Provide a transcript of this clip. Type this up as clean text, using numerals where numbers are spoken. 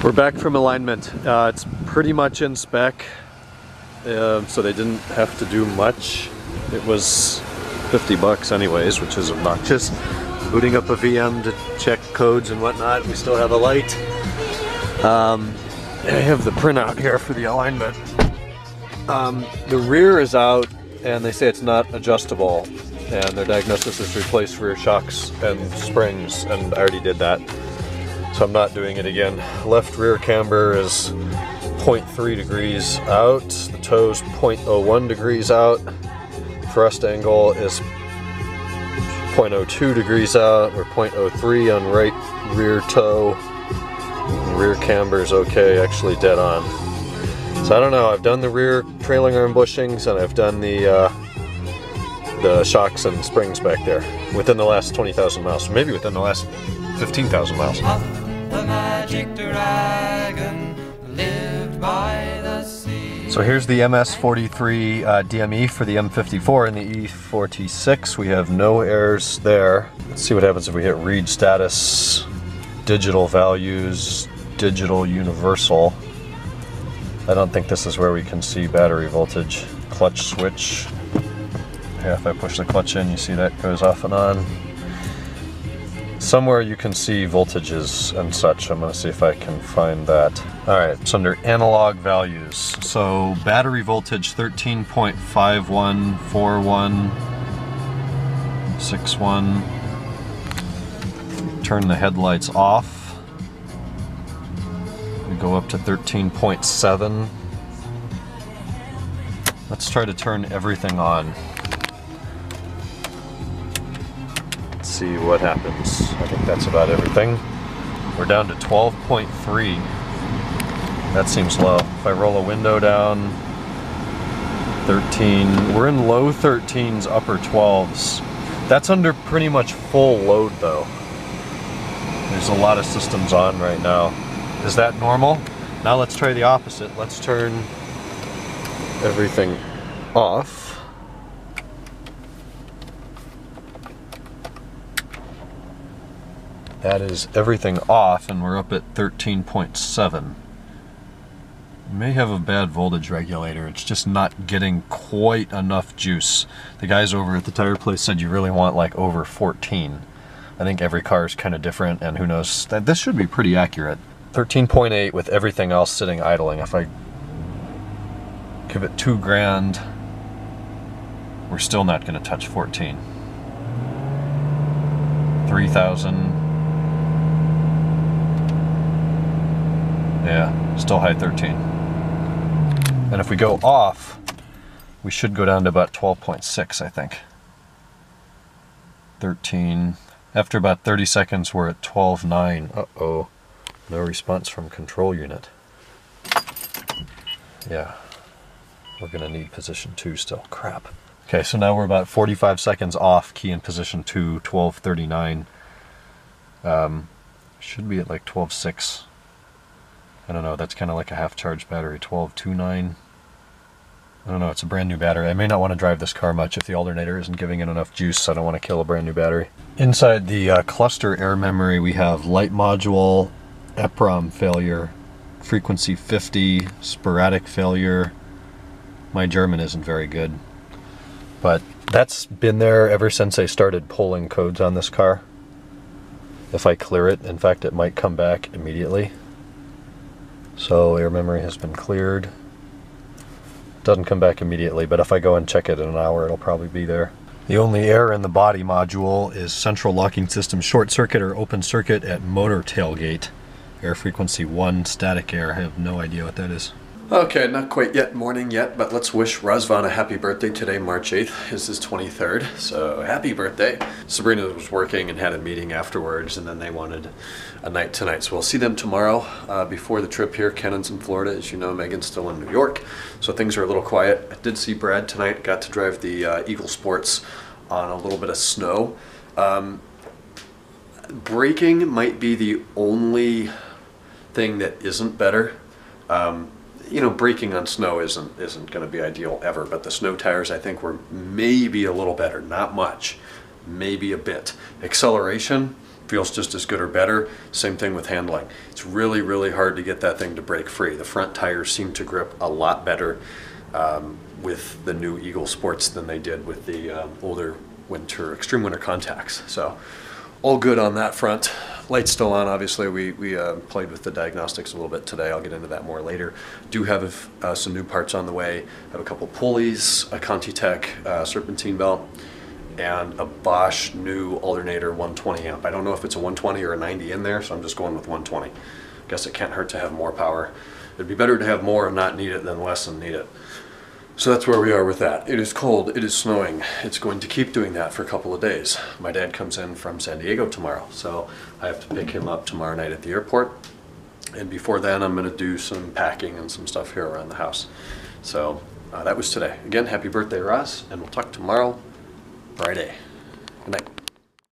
We're back from alignment. It's pretty much in spec, so they didn't have to do much. It was 50 bucks anyways, which is obnoxious. Booting up a VM to check codes and whatnot. We still have a light. I have the printout here for the alignment. The rear is out and they say it's not adjustable, and their diagnosis is to replace rear shocks and springs, and I already did that. So I'm not doing it again. Left rear camber is 0.3 degrees out. The toe's 0.01 degrees out. Thrust angle is 0.02 degrees out, or 0.03 on right rear toe. Rear camber is okay, actually dead on. So I don't know, I've done the rear trailing arm bushings and I've done the shocks and springs back there within the last 20,000 miles, so maybe within the last 15,000 miles. The magic dragon lived by the sea. So here's the MS43 DME for the M54 and the E46. We have no errors there. Let's see what happens if we hit read status, digital values, digital universal. I don't think this is where we can see battery voltage. Clutch switch. Yeah, if I push the clutch in, you see that goes off and on. Somewhere you can see voltages and such. I'm going to see if I can find that. Alright, it's under analog values. So battery voltage 13.514161. Turn the headlights off. We go up to 13.7. Let's try to turn everything on. See what happens. I think that's about everything. We're down to 12.3. That seems low. If I roll a window down, 13. We're in low 13s, upper 12s. That's under pretty much full load though. There's a lot of systems on right now. Is that normal? Now let's try the opposite. Let's turn everything off. That is everything off, and we're up at 13.7. We may have a bad voltage regulator. It's just not getting quite enough juice. The guys over at the tire place said you really want like over 14. I think every car is kind of different, and who knows. This should be pretty accurate. 13.8 with everything else sitting idling. If I give it 2 grand, we're still not going to touch 14. 3,000. Yeah, still high 13. And if we go off, we should go down to about 12.6, I think. 13. After about 30 seconds, we're at 12.9. Uh-oh. No response from control unit. Yeah. We're going to need position 2 still. Crap. Okay, so now we're about 45 seconds off, key in position 2, 12.39. Should be at like 12.6. I don't know, that's kind of like a half-charged battery, 12.29. I don't know, it's a brand new battery. I may not want to drive this car much if the alternator isn't giving it enough juice. I don't want to kill a brand new battery. Inside the cluster air memory, we have light module, EPROM failure, frequency 50, sporadic failure. My German isn't very good, but that's been there ever since I started pulling codes on this car. If I clear it, in fact, it might come back immediately. So air memory has been cleared. Doesn't come back immediately, but if I go and check it in an hour, it'll probably be there. The only error in the body module is central locking system short circuit or open circuit at motor tailgate. Air frequency 1, static air. I have no idea what that is. Okay, not quite yet morning yet, but let's wish Razvan a happy birthday today, March 8th. Is his 23rd, so happy birthday. Sabrina was working and had a meeting afterwards, and then they wanted a night tonight. So we'll see them tomorrow before the trip here. Kennan's in Florida, as you know. Megan's still in New York, so things are a little quiet. I did see Brad tonight. Got to drive the Eagle Sports on a little bit of snow. Braking might be the only thing that isn't better. You know, braking on snow isn't going to be ideal ever, but the snow tires I think were maybe a little better, not much, maybe a bit. Acceleration, feels just as good or better. Same thing with handling. It's really, really hard to get that thing to break free. The front tires seem to grip a lot better with the new Eagle Sports than they did with the older extreme winter contacts. So all good on that front. Light's still on, obviously. We played with the diagnostics a little bit today. I'll get into that more later. Do have some new parts on the way. I have a couple pulleys, a ContiTech serpentine belt, and a Bosch new alternator 120 amp. I don't know if it's a 120 or a 90 in there, so I'm just going with 120. Guess it can't hurt to have more power. It'd be better to have more and not need it than less and need it. So that's where we are with that. It is cold, it is snowing. It's going to keep doing that for a couple of days. My dad comes in from San Diego tomorrow, so I have to pick him up tomorrow night at the airport. And before then, I'm gonna do some packing and some stuff here around the house. So that was today. Again, happy birthday, Ross, and we'll talk tomorrow, Friday. Good night.